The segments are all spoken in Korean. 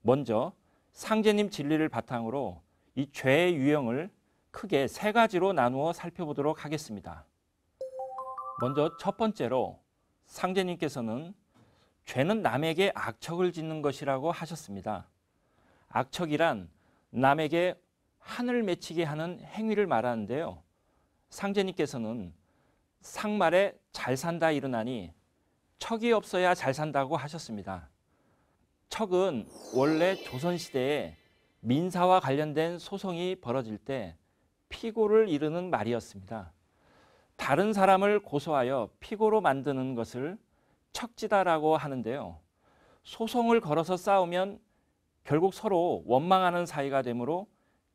먼저 상제님 진리를 바탕으로 이 죄의 유형을 크게 세 가지로 나누어 살펴보도록 하겠습니다. 먼저 첫 번째로 상제님께서는 죄는 남에게 악척을 짓는 것이라고 하셨습니다. 악척이란 남에게 한을 맺히게 하는 행위를 말하는데요. 상제님께서는 상말에 잘 산다 이르나니 척이 없어야 잘 산다고 하셨습니다. 척은 원래 조선시대에 민사와 관련된 소송이 벌어질 때 피고를 이르는 말이었습니다. 다른 사람을 고소하여 피고로 만드는 것을 척지다라고 하는데요. 소송을 걸어서 싸우면 결국 서로 원망하는 사이가 되므로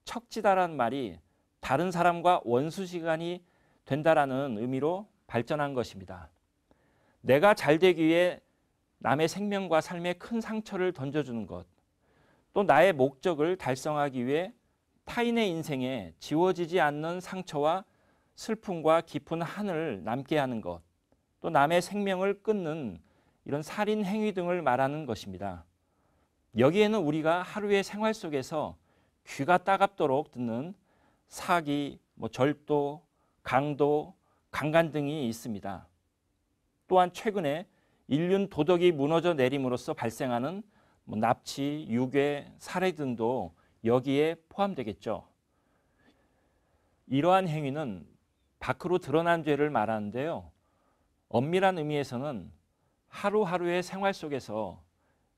척지다라는 말이 다른 사람과 원수시간이 된다라는 의미로 발전한 것입니다. 내가 잘 되기 위해 남의 생명과 삶에 큰 상처를 던져주는 것, 또 나의 목적을 달성하기 위해 타인의 인생에 지워지지 않는 상처와 슬픔과 깊은 한을 남게 하는 것, 또 남의 생명을 끊는 이런 살인 행위 등을 말하는 것입니다. 여기에는 우리가 하루의 생활 속에서 귀가 따갑도록 듣는 사기, 절도, 강도, 강간 등이 있습니다. 또한 최근에 인륜 도덕이 무너져 내림으로써 발생하는 납치, 유괴, 살해 등도 여기에 포함되겠죠. 이러한 행위는 밖으로 드러난 죄를 말하는데요. 엄밀한 의미에서는 하루하루의 생활 속에서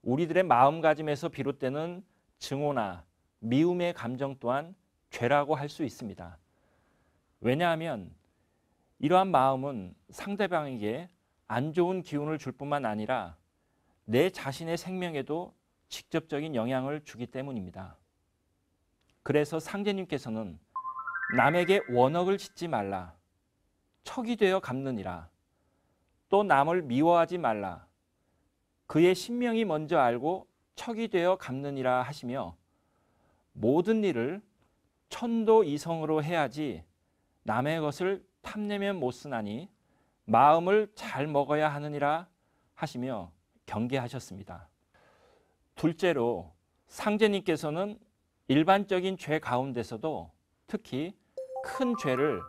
우리들의 마음가짐에서 비롯되는 증오나 미움의 감정 또한 죄라고 할 수 있습니다. 왜냐하면 이러한 마음은 상대방에게 안 좋은 기운을 줄 뿐만 아니라 내 자신의 생명에도 직접적인 영향을 주기 때문입니다. 그래서 상제님께서는 남에게 원억을 짓지 말라, 척이 되어 갚느니라, 또 남을 미워하지 말라, 그의 신명이 먼저 알고 척이 되어 갚느니라 하시며 모든 일을 천도이성으로 해야지 남의 것을 탐내면 못 쓰나니 마음을 잘 먹어야 하느니라 하시며 경계하셨습니다. 둘째로 상제님께서는 일반적인 죄 가운데서도 특히 큰 죄를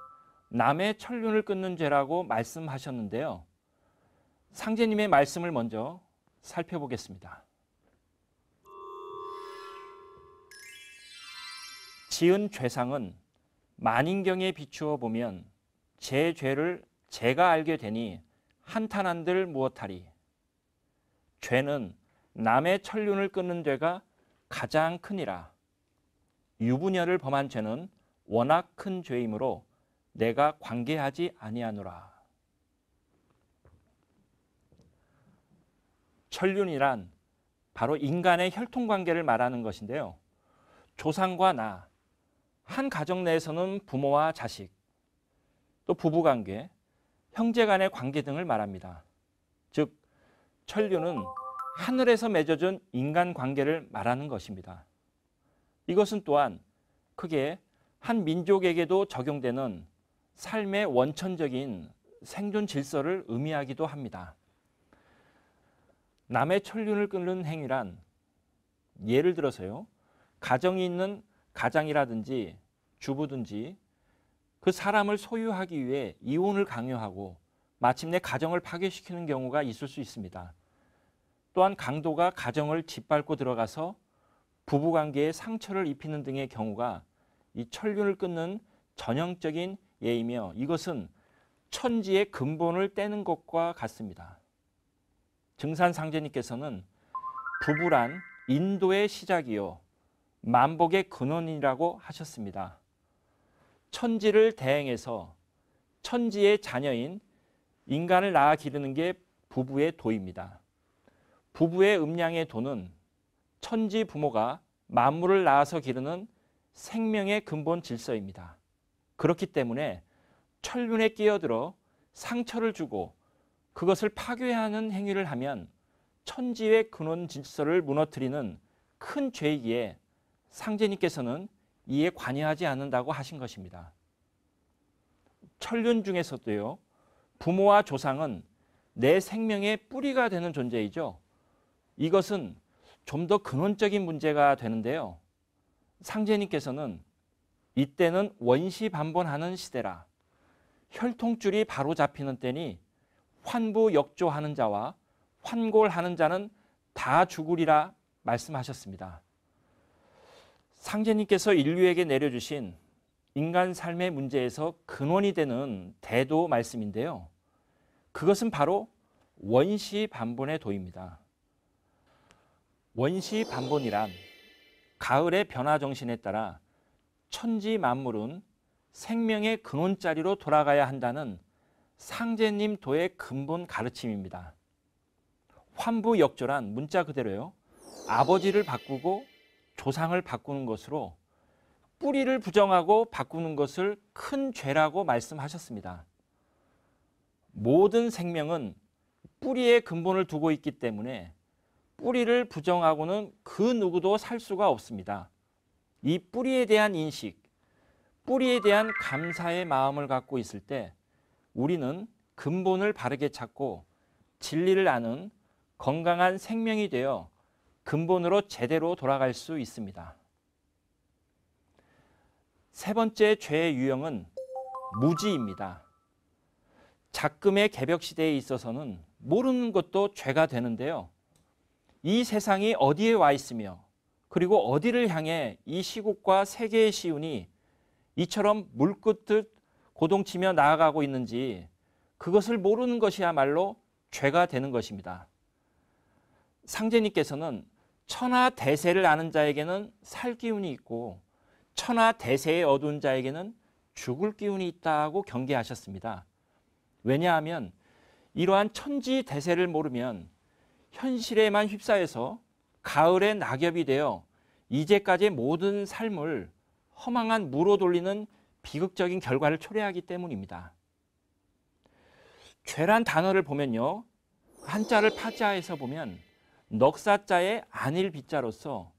남의 천륜을 끊는 죄라고 말씀하셨는데요. 상제님의 말씀을 먼저 살펴보겠습니다. 지은 죄상은 만인경에 비추어 보면 제 죄를 제가 알게 되니 한탄한들 무엇하리. 죄는 남의 천륜을 끊는 죄가 가장 크니라. 유부녀를 범한 죄는 워낙 큰 죄이므로 내가 관계하지 아니하노라. 천륜이란 바로 인간의 혈통관계를 말하는 것인데요. 조상과 나, 한 가정 내에서는 부모와 자식, 또 부부관계, 형제간의 관계 등을 말합니다. 즉 천륜은 하늘에서 맺어준 인간관계를 말하는 것입니다. 이것은 또한 크게 한 민족에게도 적용되는 삶의 원천적인 생존 질서를 의미하기도 합니다. 남의 천륜을 끊는 행위란 예를 들어서요, 가정이 있는 가장이라든지 주부든지 그 사람을 소유하기 위해 이혼을 강요하고 마침내 가정을 파괴시키는 경우가 있을 수 있습니다. 또한 강도가 가정을 짓밟고 들어가서 부부관계에 상처를 입히는 등의 경우가 이 천륜을 끊는 전형적인 예이며 이것은 천지의 근본을 떼는 것과 같습니다. 증산상제님께서는 부부란 인도의 시작이요 만복의 근원이라고 하셨습니다. 천지를 대행해서 천지의 자녀인 인간을 낳아 기르는 게 부부의 도입니다. 부부의 음양의 도는 천지 부모가 만물을 낳아서 기르는 생명의 근본 질서입니다. 그렇기 때문에 천륜에 끼어들어 상처를 주고 그것을 파괴하는 행위를 하면 천지의 근원 질서를 무너뜨리는 큰 죄이기에 상제님께서는 이에 관여하지 않는다고 하신 것입니다. 천륜 중에서도요, 부모와 조상은 내 생명의 뿌리가 되는 존재이죠. 이것은 좀 더 근원적인 문제가 되는데요. 상제님께서는 이때는 원시반본하는 시대라 혈통줄이 바로 잡히는 때니 환부역조하는 자와 환골하는 자는 다 죽으리라 말씀하셨습니다. 상제님께서 인류에게 내려주신 인간 삶의 문제에서 근원이 되는 대도 말씀인데요. 그것은 바로 원시반본의 도입니다. 원시반본이란 가을의 변화정신에 따라 천지 만물은 생명의 근원자리로 돌아가야 한다는 상제님 도의 근본 가르침입니다. 환부역조란 문자 그대로요. 아버지를 바꾸고 조상을 바꾸는 것으로 뿌리를 부정하고 바꾸는 것을 큰 죄라고 말씀하셨습니다. 모든 생명은 뿌리에 근본을 두고 있기 때문에 뿌리를 부정하고는 그 누구도 살 수가 없습니다. 이 뿌리에 대한 인식, 뿌리에 대한 감사의 마음을 갖고 있을 때 우리는 근본을 바르게 찾고 진리를 아는 건강한 생명이 되어 근본으로 제대로 돌아갈 수 있습니다. 세 번째 죄의 유형은 무지입니다. 작금의 개벽 시대에 있어서는 모르는 것도 죄가 되는데요. 이 세상이 어디에 와 있으며 그리고 어디를 향해 이 시국과 세계의 시운이 이처럼 물끄듯 고동치며 나아가고 있는지 그것을 모르는 것이야말로 죄가 되는 것입니다. 상제님께서는 천하대세를 아는 자에게는 살 기운이 있고 천하대세에 어두운 자에게는 죽을 기운이 있다고 경계하셨습니다. 왜냐하면 이러한 천지대세를 모르면 현실에만 휩싸여서 가을의 낙엽이 되어 이제까지의 모든 삶을 허망한 무로 돌리는 비극적인 결과를 초래하기 때문입니다. 죄란 단어를 보면요. 한자를 파자해서 보면 넉사자의 안일 비자로서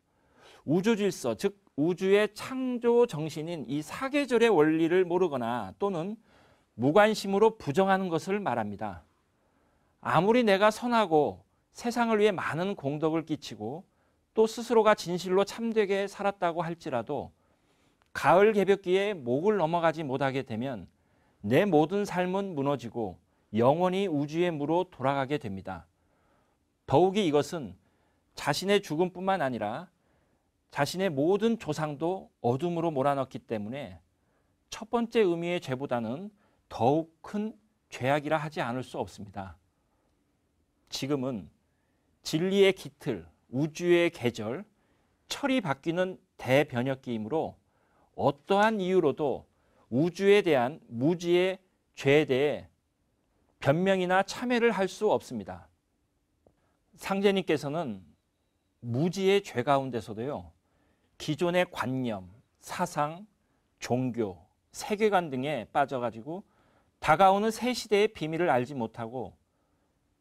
우주질서, 즉 우주의 창조 정신인 이 사계절의 원리를 모르거나 또는 무관심으로 부정하는 것을 말합니다. 아무리 내가 선하고 세상을 위해 많은 공덕을 끼치고 또 스스로가 진실로 참되게 살았다고 할지라도 가을 개벽기에 목을 넘어가지 못하게 되면 내 모든 삶은 무너지고 영원히 우주의 무로 돌아가게 됩니다. 더욱이 이것은 자신의 죽음뿐만 아니라 자신의 모든 조상도 어둠으로 몰아넣기 때문에 첫 번째 의미의 죄보다는 더욱 큰 죄악이라 하지 않을 수 없습니다. 지금은 진리의 깃틀, 우주의 계절, 철이 바뀌는 대변혁기이므로 어떠한 이유로도 우주에 대한 무지의 죄에 대해 변명이나 참회를 할 수 없습니다. 상제님께서는 무지의 죄 가운데서도요. 기존의 관념, 사상, 종교, 세계관 등에 빠져가지고 다가오는 새 시대의 비밀을 알지 못하고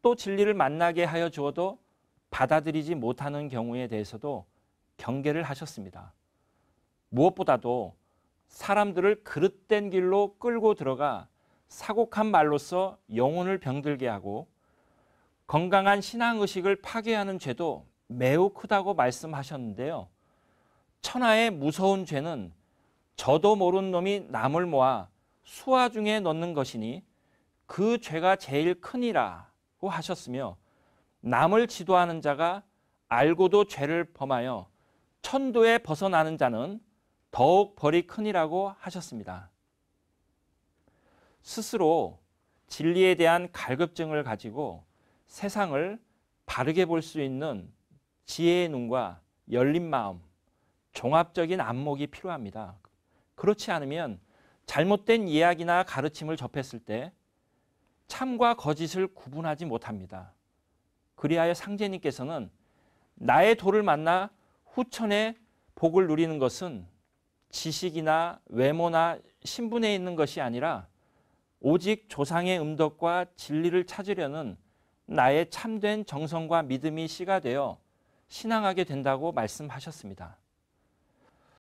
또 진리를 만나게 하여 주어도 받아들이지 못하는 경우에 대해서도 경계를 하셨습니다. 무엇보다도 사람들을 그릇된 길로 끌고 들어가 사곡한 말로써 영혼을 병들게 하고 건강한 신앙의식을 파괴하는 죄도 매우 크다고 말씀하셨는데요. 천하의 무서운 죄는 저도 모르는 놈이 남을 모아 수하 중에 넣는 것이니 그 죄가 제일 크니라고 하셨으며 남을 지도하는 자가 알고도 죄를 범하여 천도에 벗어나는 자는 더욱 벌이 크니라고 하셨습니다. 스스로 진리에 대한 갈급증을 가지고 세상을 바르게 볼 수 있는 지혜의 눈과 열린 마음, 종합적인 안목이 필요합니다. 그렇지 않으면 잘못된 이야기나 가르침을 접했을 때 참과 거짓을 구분하지 못합니다. 그리하여 상제님께서는 나의 도를 만나 후천의 복을 누리는 것은 지식이나 외모나 신분에 있는 것이 아니라 오직 조상의 음덕과 진리를 찾으려는 나의 참된 정성과 믿음이 씨가 되어 신앙하게 된다고 말씀하셨습니다.